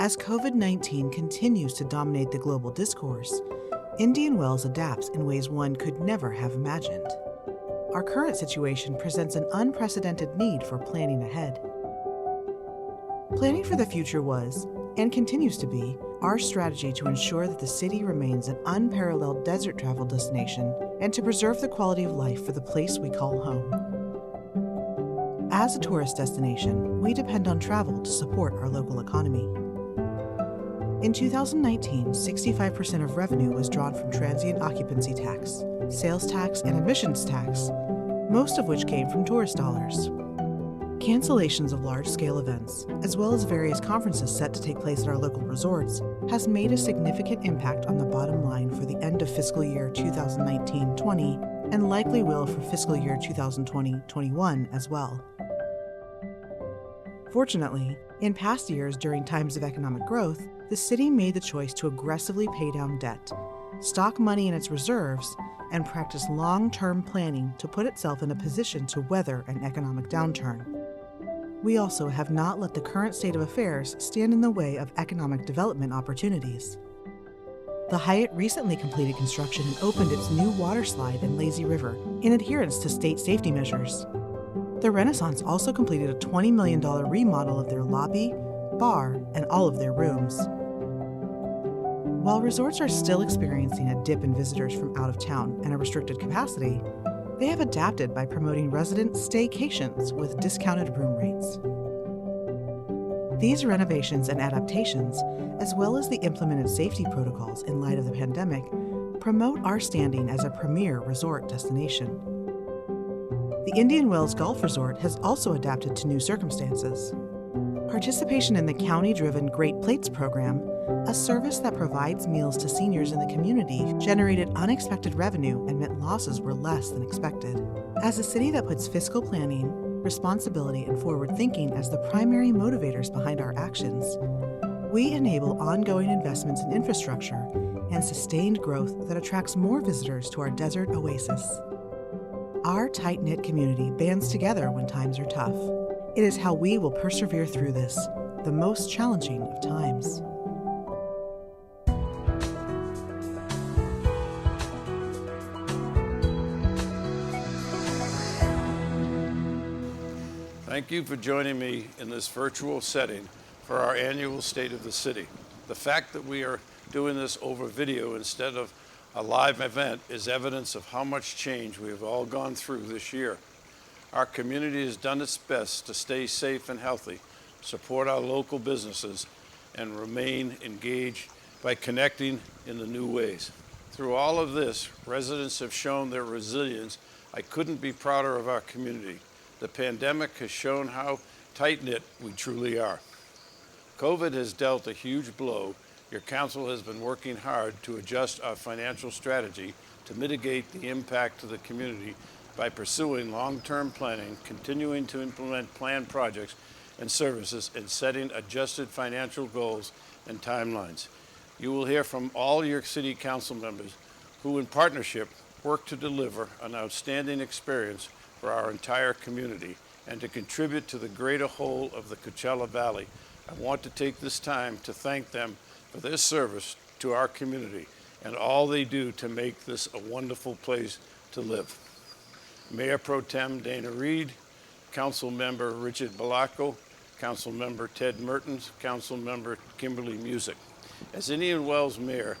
As COVID-19 continues to dominate the global discourse, Indian Wells adapts in ways one could never have imagined. Our current situation presents an unprecedented need for planning ahead. Planning for the future was, and continues to be, our strategy to ensure that the city remains an unparalleled desert travel destination and to preserve the quality of life for the place we call home. As a tourist destination, we depend on travel to support our local economy. In 2019, 65% of revenue was drawn from transient occupancy tax, sales tax, and admissions tax, most of which came from tourist dollars. Cancellations of large-scale events, as well as various conferences set to take place at our local resorts, has made a significant impact on the bottom line for the end of fiscal year 2019-20 and likely will for fiscal year 2020-21 as well. Fortunately, in past years during times of economic growth, the city made the choice to aggressively pay down debt, stock money in its reserves, and practice long-term planning to put itself in a position to weather an economic downturn. We also have not let the current state of affairs stand in the way of economic development opportunities. The Hyatt recently completed construction and opened its new water slide in Lazy River in adherence to state safety measures. The Renaissance also completed a $20 million remodel of their lobby, bar, and all of their rooms. While resorts are still experiencing a dip in visitors from out of town and a restricted capacity, they have adapted by promoting resident staycations with discounted room rates. These renovations and adaptations, as well as the implemented safety protocols in light of the pandemic, promote our standing as a premier resort destination. The Indian Wells Golf Resort has also adapted to new circumstances. Participation in the county-driven Great Plates program, a service that provides meals to seniors in the community, generated unexpected revenue and meant losses were less than expected. As a city that puts fiscal planning, responsibility, and forward thinking as the primary motivators behind our actions, we enable ongoing investments in infrastructure and sustained growth that attracts more visitors to our desert oasis. Our tight-knit community bands together when times are tough. It is how we will persevere through this, the most challenging of times. Thank you for joining me in this virtual setting for our annual State of the City. The fact that we are doing this over video instead of a live event is evidence of how much change we have all gone through this year. Our community has done its best to stay safe and healthy, support our local businesses, and remain engaged by connecting in the new ways. Through all of this, residents have shown their resilience. I couldn't be prouder of our community. The pandemic has shown how tight-knit we truly are. COVID has dealt a huge blow. Your council has been working hard to adjust our financial strategy to mitigate the impact to the community by pursuing long-term planning, continuing to implement planned projects and services, and setting adjusted financial goals and timelines. You will hear from all your city council members who, in partnership, work to deliver an outstanding experience for our entire community and to contribute to the greater whole of the Coachella Valley. I want to take this time to thank them for their service to our community and all they do to make this a wonderful place to live. Mayor Pro Tem Dana Reed, Council Member Richard Balaco, Council Member Ted Mertens, Council Member Kimberly Music. As Indian Wells Mayor,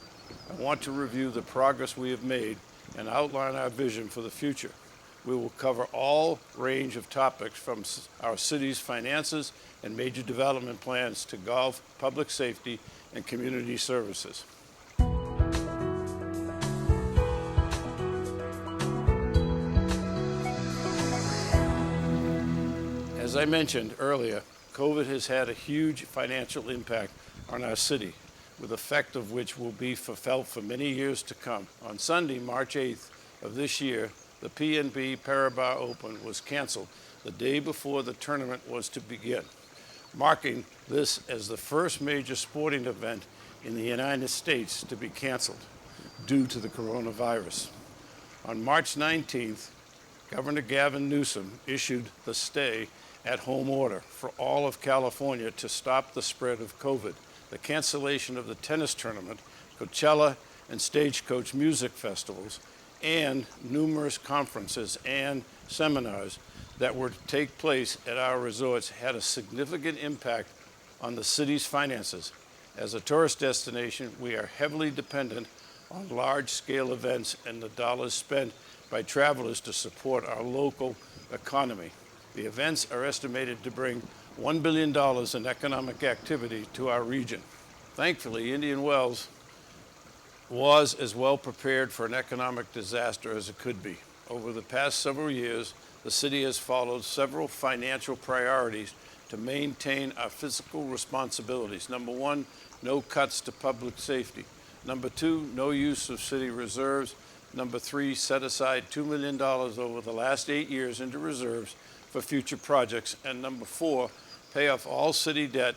I want to review the progress we have made and outline our vision for the future. We will cover all range of topics from our city's finances and major development plans to golf, public safety, and community services. As I mentioned earlier, COVID has had a huge financial impact on our city, with effect of which will be felt for many years to come. On Sunday, March 8th of this year, the PNB Paribas Open was canceled the day before the tournament was to begin, marking this as the first major sporting event in the United States to be canceled due to the coronavirus. On March 19th, Governor Gavin Newsom issued the stay-at-home order for all of California to stop the spread of COVID. the cancellation of the tennis tournament, Coachella and Stagecoach music festivals, and numerous conferences and seminars that were to take place at our resorts had a significant impact on the city's finances. As a tourist destination, we are heavily dependent on large-scale events and the dollars spent by travelers to support our local economy. The events are estimated to bring $1 billion in economic activity to our region. Thankfully, Indian Wells was as well prepared for an economic disaster as it could be. Over the past several years, the city has followed several financial priorities to maintain our fiscal responsibilities. Number one, no cuts to public safety. Number two, no use of city reserves. Number three, set aside $2 million over the last 8 years into reserves for future projects. And number four, pay off all city debt.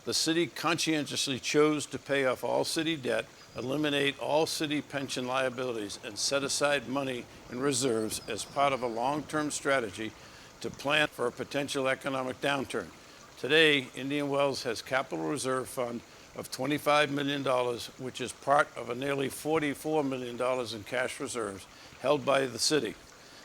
The city conscientiously chose to pay off all city debt, eliminate all city pension liabilities, and set aside money in reserves as part of a long-term strategy to plan for a potential economic downturn. Today, Indian Wells has capital reserve fund of $25 million, which is part of a nearly $44 million in cash reserves held by the city.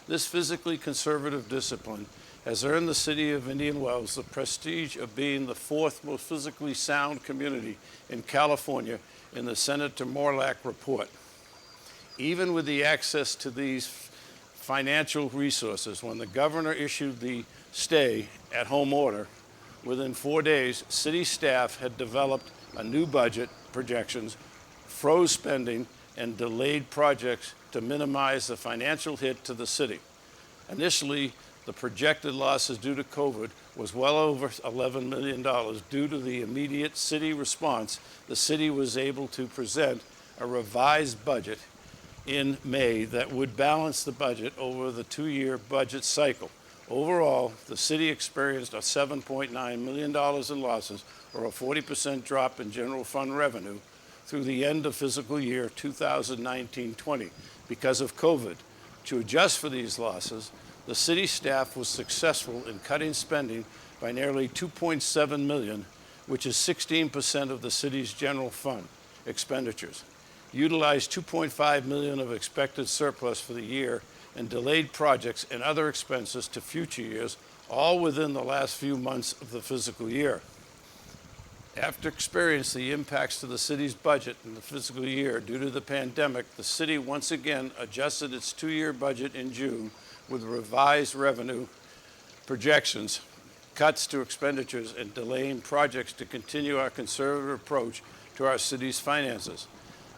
This fiscally conservative discipline has earned the city of Indian Wells the prestige of being the fourth most physically sound community in California in the Senator Morlack report. Even with the access to these financial resources, when the governor issued the stay-at-home order, within 4 days, city staff had developed a new budget projections, froze spending, and delayed projects to minimize the financial hit to the city. Initially, the projected losses due to COVID was well over $11 million. Due to the immediate city response, the city was able to present a revised budget in May that would balance the budget over the 2-year budget cycle. Overall, the city experienced a $7.9 million in losses, or a 40% drop in general fund revenue through the end of fiscal year 2019-20 because of COVID. To adjust for these losses, the city staff was successful in cutting spending by nearly $2.7 million, which is 16% of the city's general fund expenditures, utilized $2.5 million of expected surplus for the year, and delayed projects and other expenses to future years, all within the last few months of the fiscal year. After experiencing the impacts to the city's budget in the fiscal year due to the pandemic, the city once again adjusted its 2-year budget in June with revised revenue projections, cuts to expenditures, and delaying projects to continue our conservative approach to our city's finances.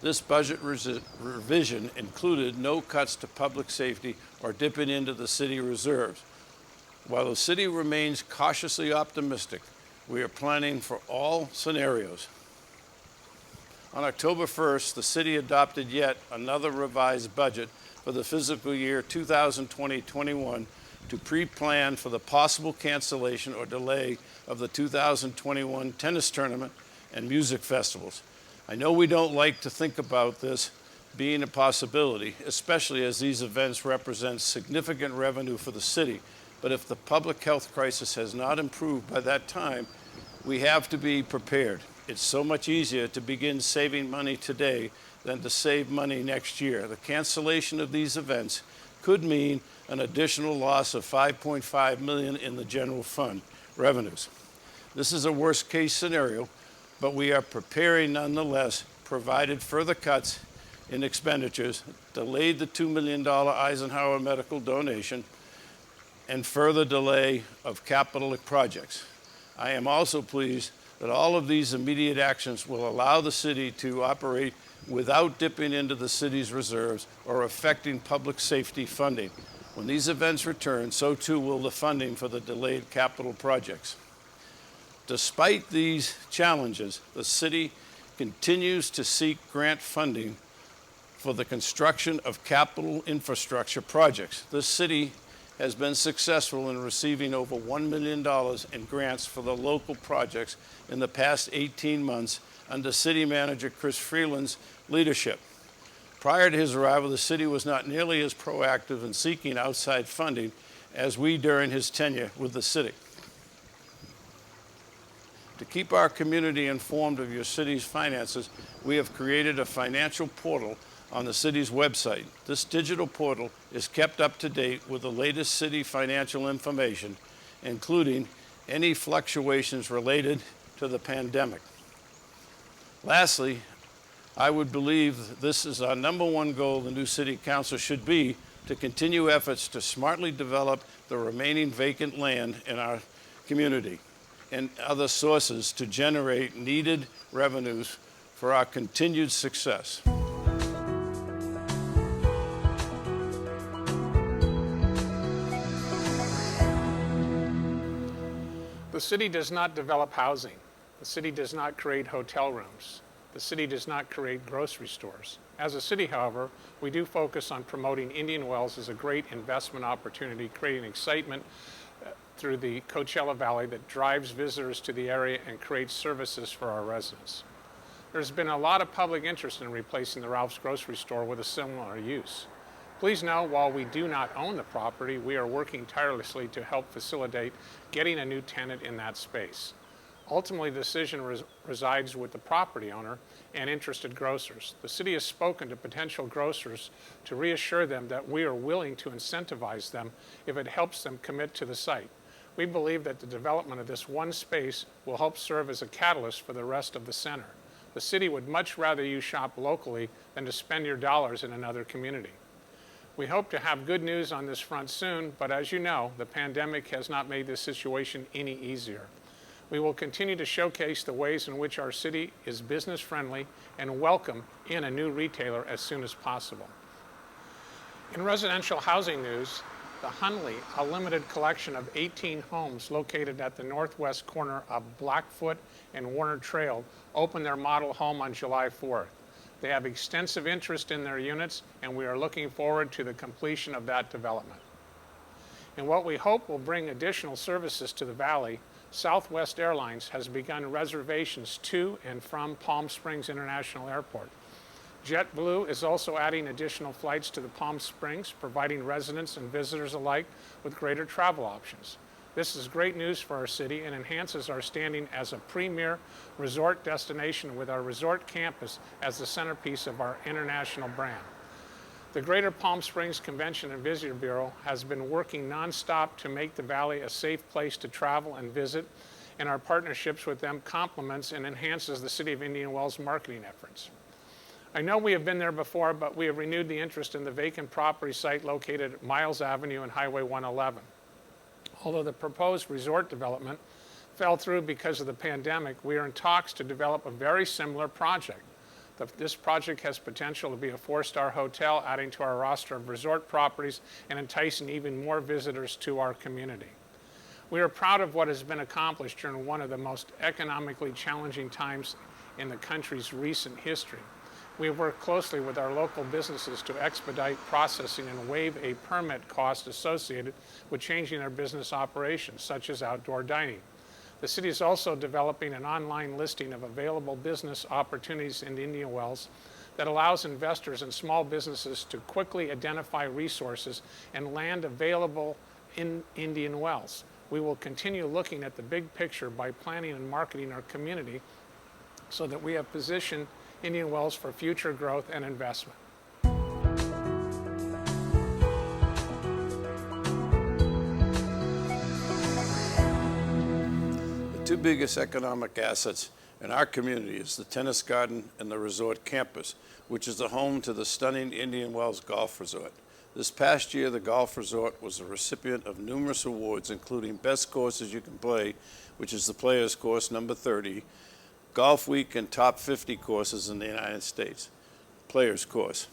This budget revision included no cuts to public safety or dipping into the city reserves. While the city remains cautiously optimistic, we are planning for all scenarios. On October 1st, the city adopted yet another revised budget for the fiscal year 2020-21 to pre-plan for the possible cancellation or delay of the 2021 tennis tournament and music festivals. I know we don't like to think about this being a possibility, especially as these events represent significant revenue for the city. But if the public health crisis has not improved by that time, we have to be prepared. It's so much easier to begin saving money today than to save money next year. The cancellation of these events could mean an additional loss of $5.5 million in the general fund revenues. This is a worst-case scenario, but we are preparing nonetheless, provided further cuts in expenditures, delayed the $2 million Eisenhower medical donation, and further delay of capital projects. I am also pleased that all of these immediate actions will allow the city to operate without dipping into the city's reserves or affecting public safety funding. When these events return, so too will the funding for the delayed capital projects. Despite these challenges, the city continues to seek grant funding for the construction of capital infrastructure projects. The city has been successful in receiving over $1 million in grants for the local projects in the past 18 months under City Manager Chris Freeland's leadership. Prior to his arrival, the city was not nearly as proactive in seeking outside funding as we during his tenure with the city. To keep our community informed of your city's finances, we have created a financial portal on the city's website. This digital portal is kept up to date with the latest city financial information, including any fluctuations related to the pandemic. Lastly, I would believe this is our number one goal the new city council should be to continue efforts to smartly develop the remaining vacant land in our community and other sources to generate needed revenues for our continued success. The city does not develop housing. The city does not create hotel rooms. The city does not create grocery stores. As a city, however, we do focus on promoting Indian Wells as a great investment opportunity, creating excitement through the Coachella Valley that drives visitors to the area and creates services for our residents. There's been a lot of public interest in replacing the Ralph's grocery store with a similar use. Please know, while we do not own the property, we are working tirelessly to help facilitate getting a new tenant in that space. Ultimately, the decision resides with the property owner and interested grocers. The city has spoken to potential grocers to reassure them that we are willing to incentivize them if it helps them commit to the site. We believe that the development of this one space will help serve as a catalyst for the rest of the center. The city would much rather you shop locally than to spend your dollars in another community. We hope to have good news on this front soon, but as you know, the pandemic has not made this situation any easier. We will continue to showcase the ways in which our city is business friendly and welcome in a new retailer as soon as possible. In residential housing news, the Hunley, a limited collection of 18 homes located at the northwest corner of Blackfoot and Warner Trail, opened their model home on July 4th. They have extensive interest in their units, and we are looking forward to the completion of that development. In what we hope will bring additional services to the valley, Southwest Airlines has begun reservations to and from Palm Springs International Airport. JetBlue is also adding additional flights to the Palm Springs, providing residents and visitors alike with greater travel options. This is great news for our city and enhances our standing as a premier resort destination with our resort campus as the centerpiece of our international brand. The Greater Palm Springs Convention and Visitor Bureau has been working nonstop to make the Valley a safe place to travel and visit, and our partnerships with them complements and enhances the City of Indian Wells marketing efforts. I know we have been there before, but we have renewed the interest in the vacant property site located at Miles Avenue and Highway 111. Although the proposed resort development fell through because of the pandemic, we are in talks to develop a very similar project. This project has potential to be a 4-star hotel, adding to our roster of resort properties and enticing even more visitors to our community. We are proud of what has been accomplished during one of the most economically challenging times in the country's recent history. We have worked closely with our local businesses to expedite processing and waive a permit cost associated with changing their business operations, such as outdoor dining. The city is also developing an online listing of available business opportunities in Indian Wells that allows investors and small businesses to quickly identify resources and land available in Indian Wells. We will continue looking at the big picture by planning and marketing our community so that we have positioned Indian Wells for future growth and investment. The two biggest economic assets in our community is the tennis garden and the resort campus, which is the home to the stunning Indian Wells Golf Resort. This past year, the golf resort was the recipient of numerous awards, including Best Courses You Can Play, which is the Players Course number 30, Golf Week and Top 50 courses in the United States, Players Course.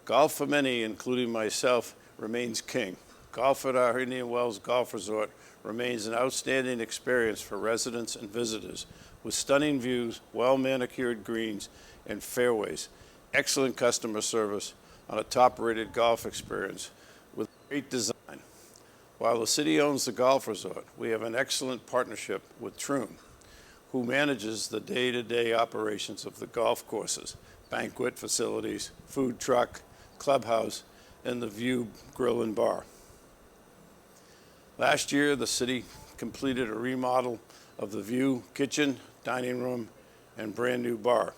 Golf for many, including myself, remains king. Golf at our Indian Wells Golf Resort remains an outstanding experience for residents and visitors, with stunning views, well-manicured greens and fairways, excellent customer service, on a top-rated golf experience with great design. While the city owns the golf resort, we have an excellent partnership with Troon, who manages the day-to-day operations of the golf courses, banquet facilities, food truck, clubhouse, and the View Grill and Bar. Last year, the city completed a remodel of the View kitchen, dining room, and brand new bar.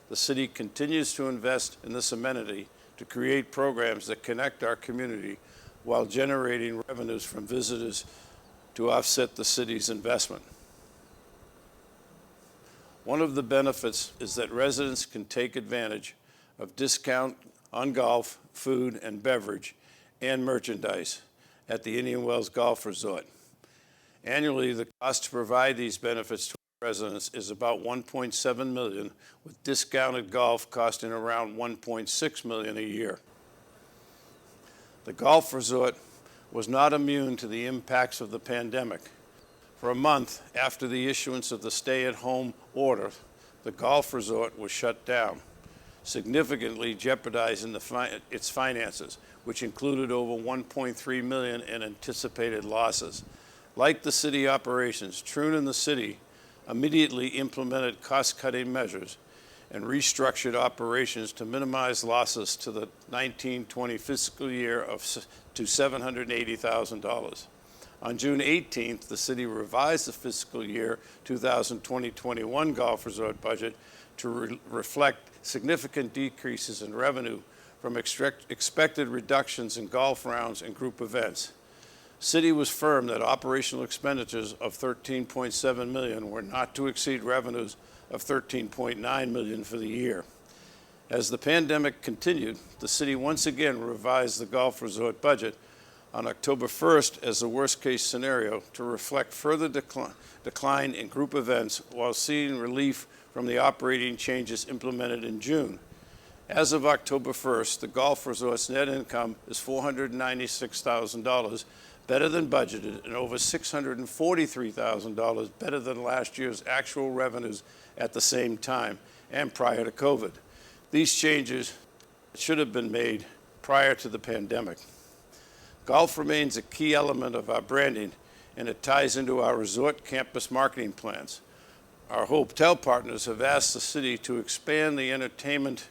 The city continues to invest in this amenity to create programs that connect our community while generating revenues from visitors to offset the city's investment. One of the benefits is that residents can take advantage of discount on golf, food, and beverage, and merchandise at the Indian Wells Golf Resort. Annually, the cost to provide these benefits to residents is about $1.7 million, with discounted golf costing around $1.6 million a year. The golf resort was not immune to the impacts of the pandemic. For a month after the issuance of the stay-at-home order, the golf resort was shut down, significantly jeopardizing its finances, which included over $1.3 million in anticipated losses. Like the city operations, Troon and the city immediately implemented cost-cutting measures and restructured operations to minimize losses to the 19-20 fiscal year to $780,000. On June 18th, the city revised the fiscal year 2020-21 golf resort budget to reflect significant decreases in revenue from expected reductions in golf rounds and group events. City was firm that operational expenditures of $13.7 million were not to exceed revenues of $13.9 million for the year. As the pandemic continued, the city once again revised the golf resort budget on October 1st as the worst-case scenario to reflect further decline in group events while seeing relief from the operating changes implemented in June. As of October 1st, the golf resort's net income is $496,000, better than budgeted, and over $643,000 better than last year's actual revenues at the same time and prior to COVID. These changes should have been made prior to the pandemic. Golf remains a key element of our branding, and it ties into our resort campus marketing plans. Our hotel partners have asked the city to expand the entertainment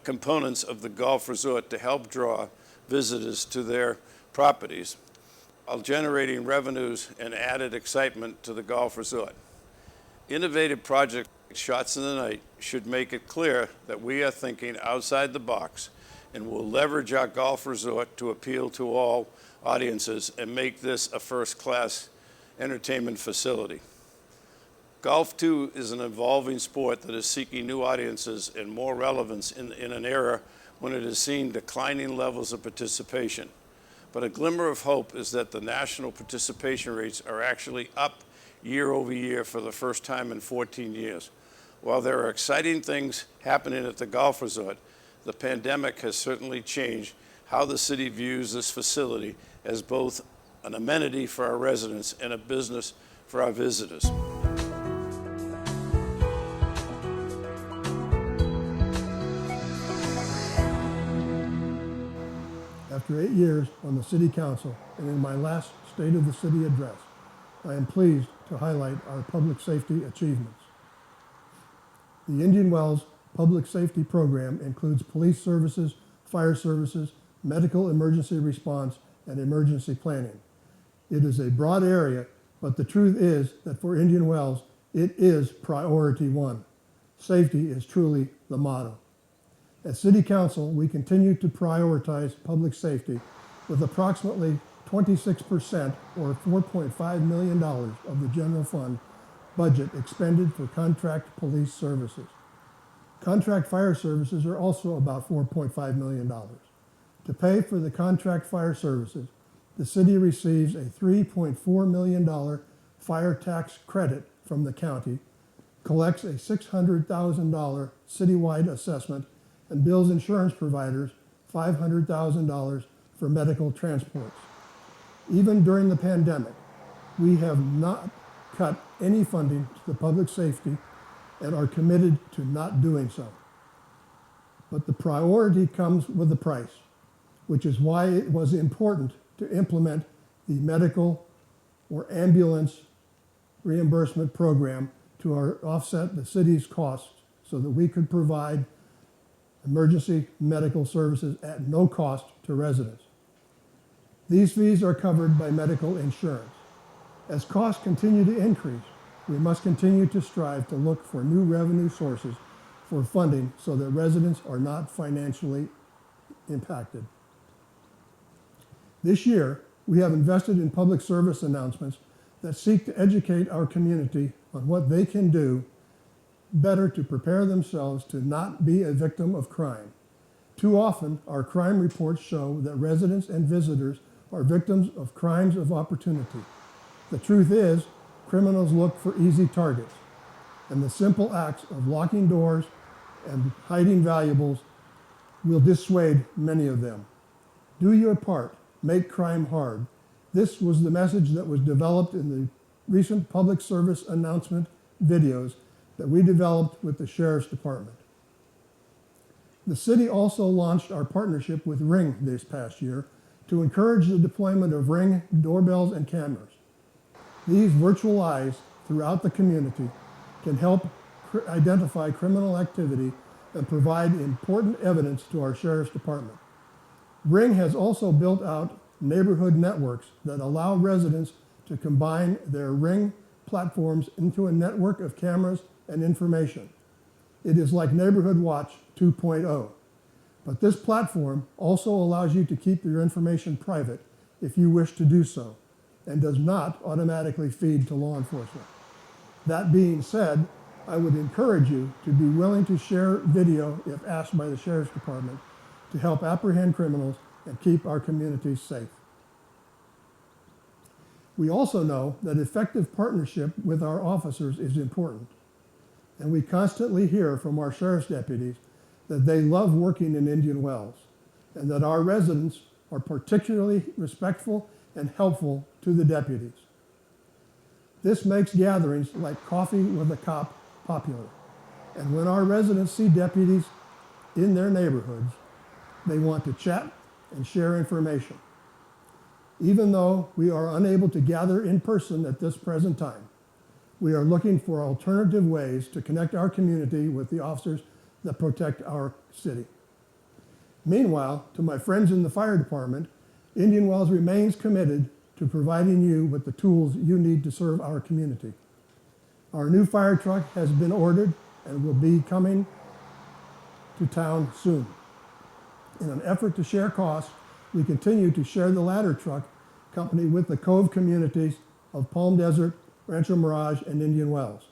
components of the golf resort to help draw visitors to their properties while generating revenues and added excitement to the golf resort. Innovative projects like Shots in the Night should make it clear that we are thinking outside the box and will leverage our golf resort to appeal to all audiences and make this a first-class entertainment facility. Golf, too, is an evolving sport that is seeking new audiences and more relevance in an era when it has seen declining levels of participation. But a glimmer of hope is that the national participation rates are actually up year over year for the first time in 14 years. While there are exciting things happening at the golf resort, the pandemic has certainly changed how the city views this facility as both an amenity for our residents and a business for our visitors. After 8 years on the City Council and in my last State of the City address, I am pleased to highlight our public safety achievements. The Indian Wells Public Safety Program includes police services, fire services, medical emergency response, and emergency planning. It is a broad area, but the truth is that for Indian Wells, it is priority one. Safety is truly the motto. At City Council, we continue to prioritize public safety with approximately 26% or $4.5 million of the general fund budget expended for contract police services. Contract fire services are also about $4.5 million. To pay for the contract fire services, the city receives a $3.4 million fire tax credit from the county, collects a $600,000 citywide assessment, and bills insurance providers $500,000 for medical transports. Even during the pandemic, we have not cut any funding to the public safety and are committed to not doing so. But the priority comes with the price, which is why it was important to implement the medical or ambulance reimbursement program to offset the city's costs so that we could provide emergency medical services at no cost to residents. These fees are covered by medical insurance. As costs continue to increase, we must continue to strive to look for new revenue sources for funding so that residents are not financially impacted. This year, we have invested in public service announcements that seek to educate our community on what they can do better to prepare themselves to not be a victim of crime. Too often, our crime reports show that residents and visitors are victims of crimes of opportunity. The truth is, criminals look for easy targets, and the simple acts of locking doors and hiding valuables will dissuade many of them. Do your part. Make crime hard. This was the message that was developed in the recent public service announcement videos that we developed with the Sheriff's Department. The city also launched our partnership with Ring this past year to encourage the deployment of Ring doorbells and cameras. These virtual eyes throughout the community can help identify criminal activity and provide important evidence to our Sheriff's Department. Ring has also built out neighborhood networks that allow residents to combine their Ring platforms into a network of cameras and information. It is like Neighborhood Watch 2.0. But this platform also allows you to keep your information private if you wish to do so, and does not automatically feed to law enforcement. That being said, I would encourage you to be willing to share video if asked by the Sheriff's Department to help apprehend criminals and keep our communities safe. We also know that effective partnership with our officers is important, and we constantly hear from our sheriff's deputies that they love working in Indian Wells, and that our residents are particularly respectful and helpful to the deputies. This makes gatherings like Coffee with a Cop popular, and when our residents see deputies in their neighborhoods, they want to chat and share information. Even though we are unable to gather in person at this present time, we are looking for alternative ways to connect our community with the officers that protect our city. Meanwhile, to my friends in the fire department, Indian Wells remains committed to providing you with the tools you need to serve our community. Our new fire truck has been ordered and will be coming to town soon. In an effort to share costs, we continue to share the ladder truck company with the Cove communities of Palm Desert, Rancho Mirage, and Indian Wells.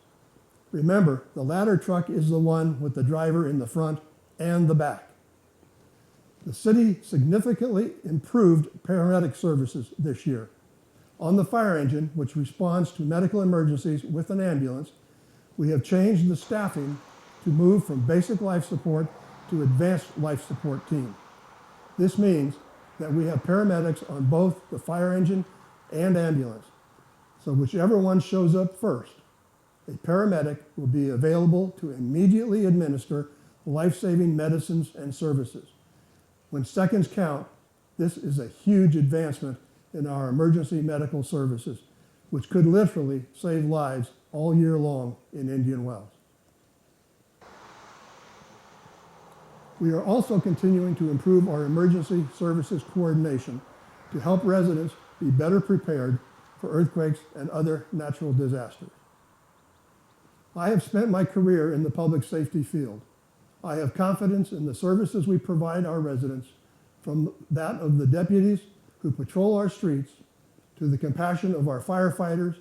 Remember, the ladder truck is the one with the driver in the front and the back. The city significantly improved paramedic services this year. On the fire engine, which responds to medical emergencies with an ambulance, we have changed the staffing to move from basic life support to advanced life support team. This means that we have paramedics on both the fire engine and ambulance. So whichever one shows up first, a paramedic will be available to immediately administer life-saving medicines and services. When seconds count, this is a huge advancement in our emergency medical services, which could literally save lives all year long in Indian Wells. We are also continuing to improve our emergency services coordination to help residents be better prepared for earthquakes and other natural disasters. I have spent my career in the public safety field. I have confidence in the services we provide our residents, from that of the deputies who patrol our streets to the compassion of our firefighters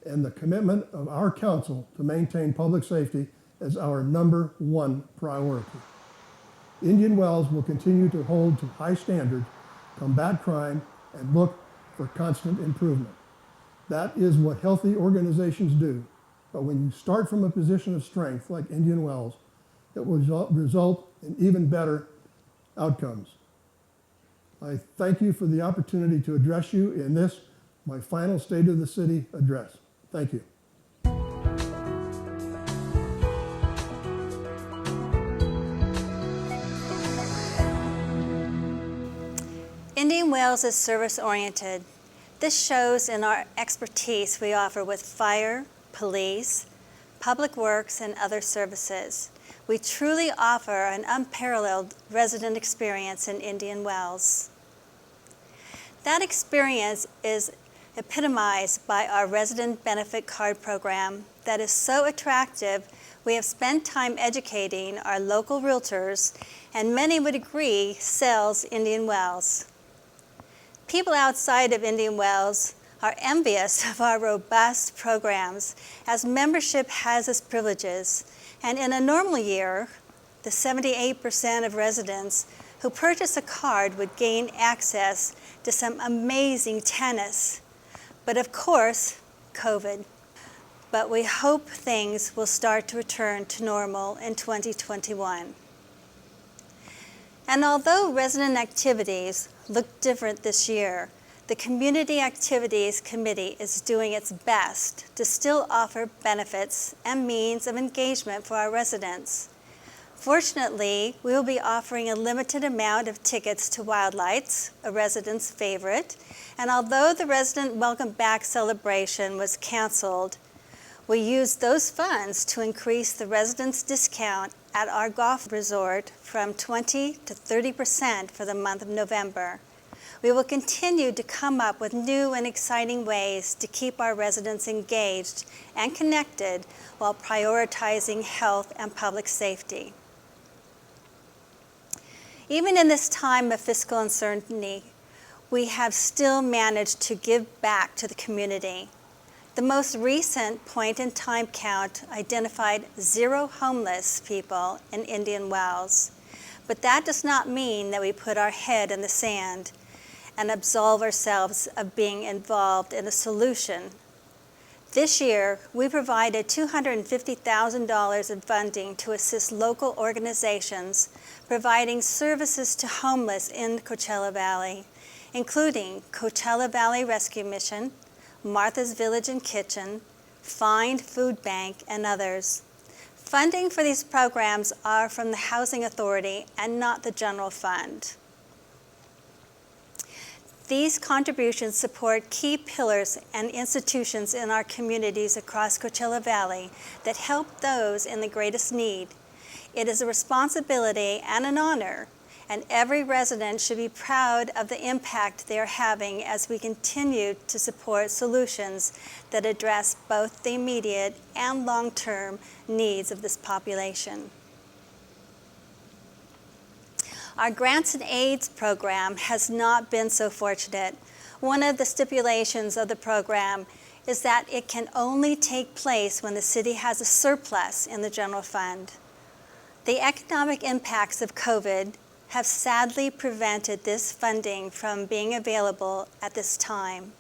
and the commitment of our council to maintain public safety as our #1 priority. Indian Wells will continue to hold to high standards, combat crime, and look for constant improvement. That is what healthy organizations do. But when you start from a position of strength like Indian Wells, it will result in even better outcomes. I thank you for the opportunity to address you in this, my final State of the City address. Thank you. Indian Wells is service-oriented. This shows in our expertise we offer with fire, police, public works, and other services. We truly offer an unparalleled resident experience in Indian Wells. That experience is epitomized by our resident benefit card program that is so attractive. We have spent time educating our local realtors, and many would agree sells Indian Wells. People outside of Indian Wells are envious of our robust programs, as membership has its privileges, and in a normal year, the 78% of residents who purchase a card would gain access to some amazing tennis. But of course, COVID. But we hope things will start to return to normal in 2021. And although resident activities look different this year, the Community Activities Committee is doing its best to still offer benefits and means of engagement for our residents. Fortunately, we will be offering a limited amount of tickets to Wildlights, a resident's favorite, and although the Resident Welcome Back celebration was canceled, we used those funds to increase the residents' discount at our golf resort from 20 to 30% for the month of November. We will continue to come up with new and exciting ways to keep our residents engaged and connected while prioritizing health and public safety. Even in this time of fiscal uncertainty, we have still managed to give back to the community. The most recent point-in-time count identified 0 homeless people in Indian Wells, but that does not mean that we put our head in the sand and absolve ourselves of being involved in a solution. This year, we provided $250,000 in funding to assist local organizations providing services to homeless in Coachella Valley, including Coachella Valley Rescue Mission, Martha's Village and Kitchen, Find Food Bank, and others. Funding for these programs are from the Housing Authority and not the general fund. These contributions support key pillars and institutions in our communities across Coachella Valley that help those in the greatest need. It is a responsibility and an honor, and every resident should be proud of the impact they are having as we continue to support solutions that address both the immediate and long-term needs of this population. Our Grants and Aids program has not been so fortunate. One of the stipulations of the program is that it can only take place when the city has a surplus in the general fund. The economic impacts of COVID have sadly prevented this funding from being available at this time.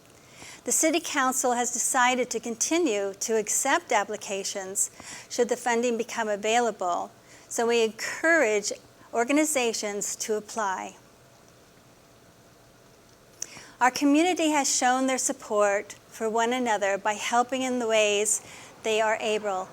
The City Council has decided to continue to accept applications should the funding become available, so we encourage organizations to apply. Our community has shown their support for one another by helping in the ways they are able.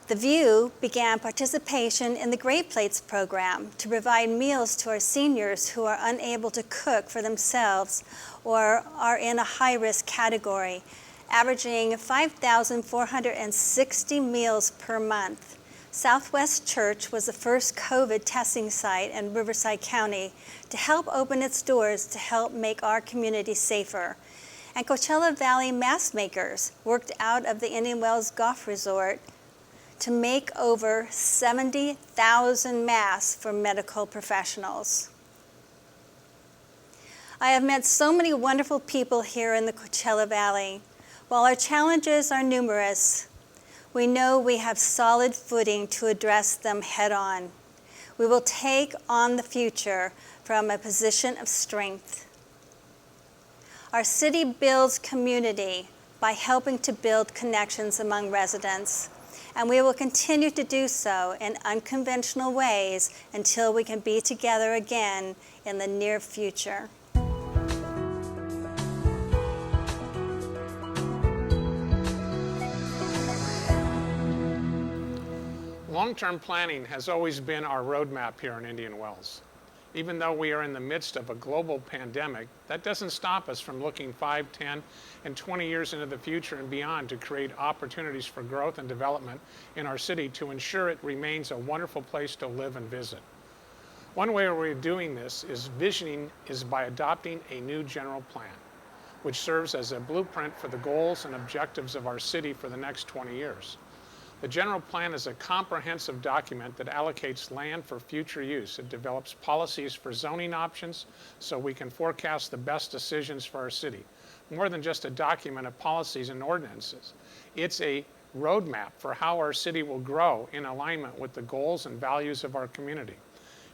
The View began participation in the Great Plates program to provide meals to our seniors who are unable to cook for themselves or are in a high-risk category, averaging 5,460 meals per month. Southwest Church was the first COVID testing site in Riverside County to help open its doors to help make our community safer. And Coachella Valley Mask Makers worked out of the Indian Wells Golf Resort to make over 70,000 masks for medical professionals. I have met so many wonderful people here in the Coachella Valley. While our challenges are numerous, we know we have solid footing to address them head-on. We will take on the future from a position of strength. Our city builds community by helping to build connections among residents, and we will continue to do so in unconventional ways until we can be together again in the near future. Long-term planning has always been our roadmap here in Indian Wells. Even though we are in the midst of a global pandemic, that doesn't stop us from looking 5, 10, and 20 years into the future and beyond to create opportunities for growth and development in our city to ensure it remains a wonderful place to live and visit. One way we're doing this is by adopting a new general plan. which serves as a blueprint for the goals and objectives of our city for the next 20 years. The general plan is a comprehensive document that allocates land for future use. It develops policies for zoning options so we can forecast the best decisions for our city. More than just a document of policies and ordinances, it's a roadmap for how our city will grow in alignment with the goals and values of our community.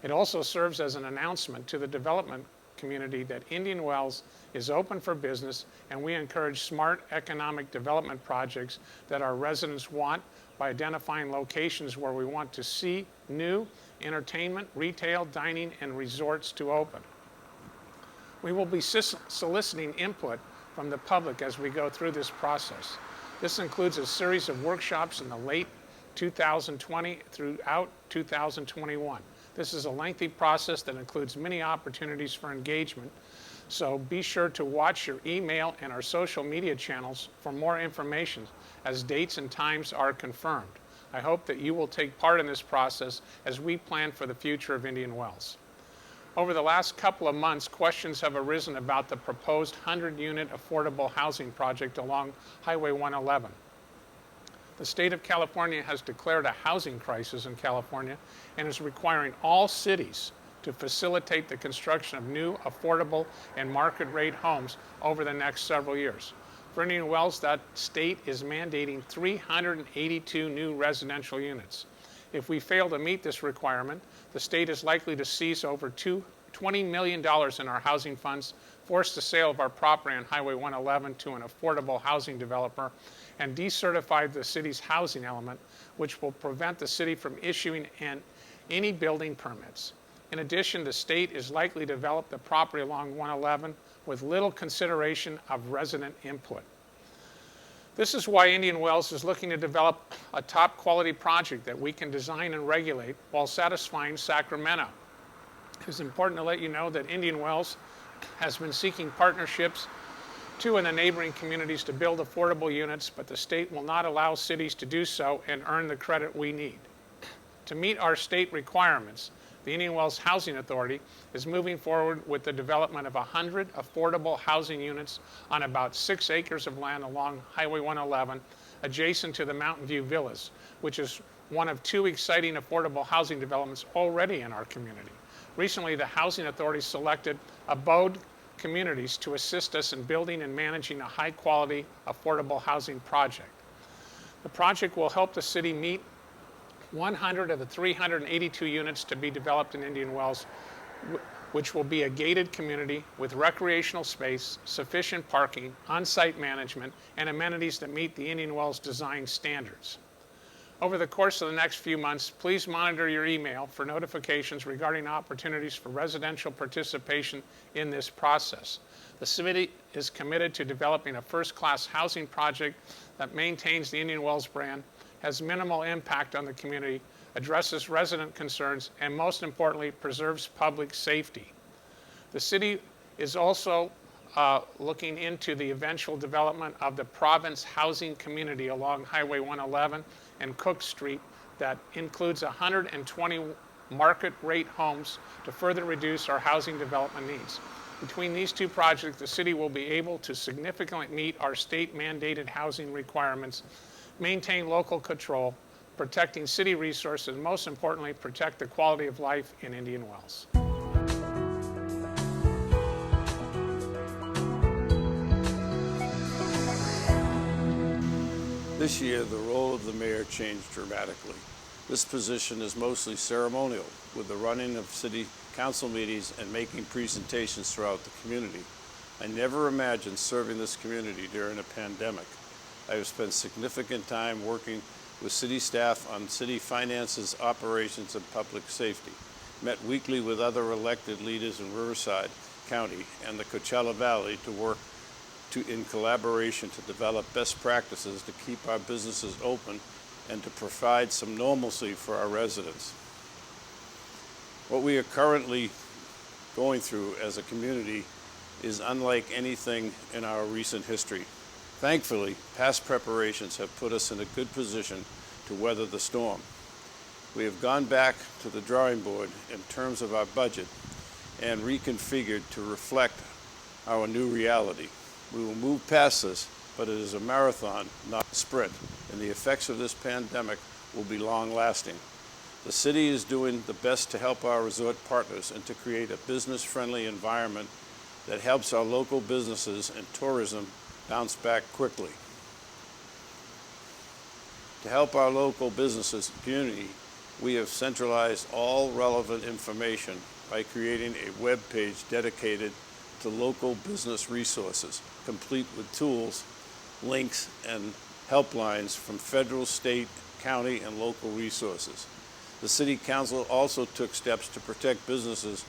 It also serves as an announcement to the development community that Indian Wells is open for business, and we encourage smart economic development projects that our residents want by identifying locations where we want to see new entertainment, retail, dining, and resorts to open. We will be soliciting input from the public as we go through this process. This includes a series of workshops in the late 2020 throughout 2021. This is a lengthy process that includes many opportunities for engagement, so be sure to watch your email and our social media channels for more information as dates and times are confirmed. I hope that you will take part in this process as we plan for the future of Indian Wells. Over the last couple of months, questions have arisen about the proposed 100-unit affordable housing project along Highway 111. The state of California has declared a housing crisis in California and is requiring all cities to facilitate the construction of new, affordable, and market-rate homes over the next several years. For Indian Wells, that state is mandating 382 new residential units. If we fail to meet this requirement, the state is likely to seize over $20 million in our housing funds, force the sale of our property on Highway 111 to an affordable housing developer, and decertify the city's housing element, which will prevent the city from issuing any building permits. In addition, the state is likely to develop the property along 111 with little consideration of resident input. This is why Indian Wells is looking to develop a top quality project that we can design and regulate while satisfying Sacramento. It's important to let you know that Indian Wells has been seeking partnerships in the neighboring communities to build affordable units, but the state will not allow cities to do so and earn the credit we need. To meet our state requirements, the Indian Wells Housing Authority is moving forward with the development of 100 affordable housing units on about 6 acres of land along Highway 111, adjacent to the Mountain View Villas, which is one of 2 exciting affordable housing developments already in our community. Recently, the Housing Authority selected Abode Communities to assist us in building and managing a high-quality, affordable housing project. The project will help the city meet 100 of the 382 units to be developed in Indian Wells, which will be a gated community with recreational space, sufficient parking, on-site management, and amenities that meet the Indian Wells design standards. Over the course of the next few months, please monitor your email for notifications regarding opportunities for residential participation in this process. The city is committed to developing a first-class housing project that maintains the Indian Wells brand, has minimal impact on the community, addresses resident concerns, and most importantly, preserves public safety. The city is also looking into the eventual development of the Province housing community along Highway 111 and Cook Street that includes 120 market rate homes to further reduce our housing development needs. Between these 2 projects, the city will be able to significantly meet our state mandated housing requirements, maintain local control, protecting city resources, and most importantly, protect the quality of life in Indian Wells. This year, the role of the mayor changed dramatically. This position is mostly ceremonial, with the running of city council meetings and making presentations throughout the community. I never imagined serving this community during a pandemic. I have spent significant time working with city staff on city finances, operations, and public safety. Met weekly with other elected leaders in Riverside County and the Coachella Valley to work in collaboration to develop best practices to keep our businesses open and to provide some normalcy for our residents. What we are currently going through as a community is unlike anything in our recent history. Thankfully, past preparations have put us in a good position to weather the storm. We have gone back to the drawing board in terms of our budget and reconfigured to reflect our new reality. We will move past this, but it is a marathon, not a sprint, and the effects of this pandemic will be long-lasting. The city is doing the best to help our resort partners and to create a business-friendly environment that helps our local businesses and tourism bounce back quickly. To help our local businesses and community, we have centralized all relevant information by creating a web page dedicated to local business resources, complete with tools, links, and helplines from federal, state, county, and local resources. The City Council also took steps to protect businesses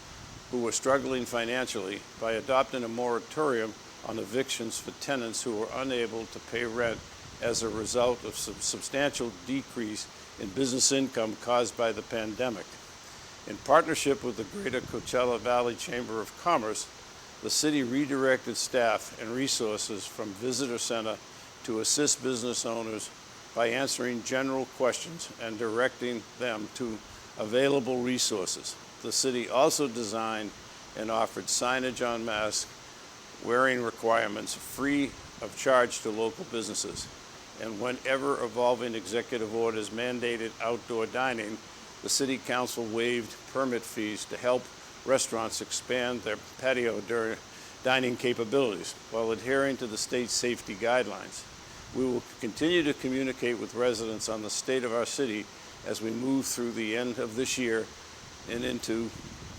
who were struggling financially by adopting a moratorium on evictions for tenants who were unable to pay rent as a result of substantial decrease in business income caused by the pandemic. In partnership with the Greater Coachella Valley Chamber of Commerce, the city redirected staff and resources from Visitor Center to assist business owners by answering general questions and directing them to available resources. The city also designed and offered signage on mask wearing requirements free of charge to local businesses. And when ever-evolving executive orders mandated outdoor dining, the City Council waived permit fees to help restaurants expand their patio dining capabilities while adhering to the state safety guidelines. We will continue to communicate with residents on the state of our city as we move through the end of this year and into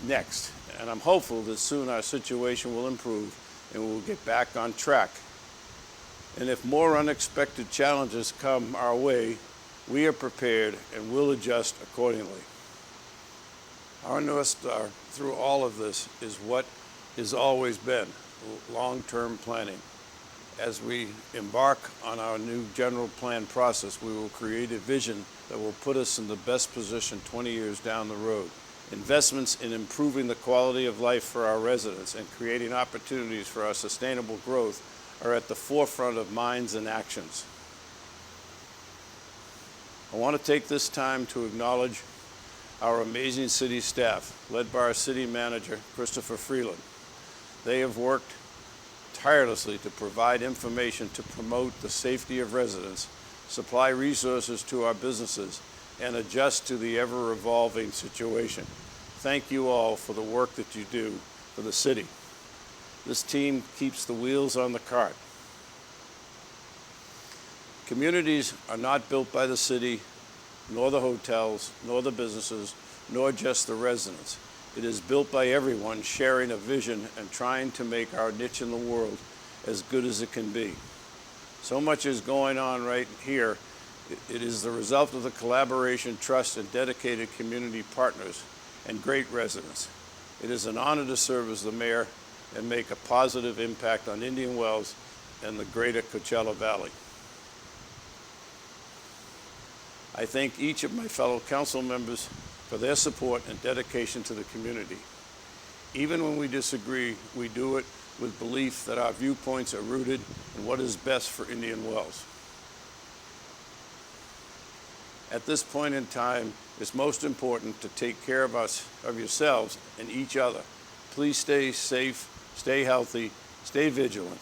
next. And I'm hopeful that soon our situation will improve and we'll get back on track. And if more unexpected challenges come our way, we are prepared and will adjust accordingly. Our North Star through all of this is what has always been long-term planning. As we embark on our new general plan process, we will create a vision that will put us in the best position 20 years down the road. Investments in improving the quality of life for our residents and creating opportunities for our sustainable growth are at the forefront of minds and actions. I want to take this time to acknowledge our amazing city staff, led by our city manager, Christopher Freeland. They have worked tirelessly to provide information to promote the safety of residents, supply resources to our businesses, and adjust to the ever-evolving situation. Thank you all for the work that you do for the city. This team keeps the wheels on the cart. Communities are not built by the city, nor the hotels, nor the businesses, nor just the residents. It is built by everyone sharing a vision and trying to make our niche in the world as good as it can be. So much is going on right here. It is the result of the collaboration, trust, and dedicated community partners and great residents. It is an honor to serve as the mayor and make a positive impact on Indian Wells and the greater Coachella Valley. I thank each of my fellow council members for their support and dedication to the community. Even when we disagree, we do it with belief that our viewpoints are rooted in what is best for Indian Wells. At this point in time, it's most important to take care of yourselves and each other. Please stay safe, stay healthy, stay vigilant.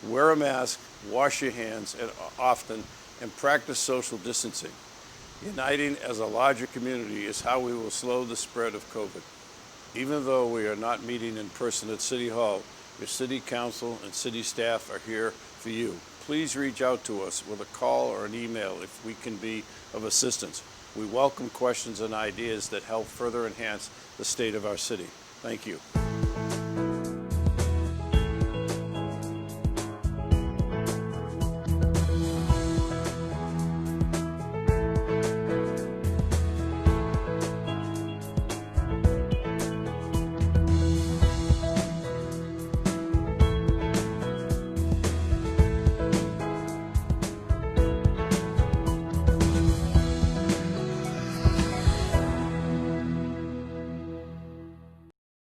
Wear a mask, wash your hands often, and practice social distancing. Uniting as a larger community is how we will slow the spread of COVID. Even though we are not meeting in person at City Hall, your City Council and City staff are here for you. Please reach out to us with a call or an email if we can be of assistance. We welcome questions and ideas that help further enhance the state of our city. Thank you.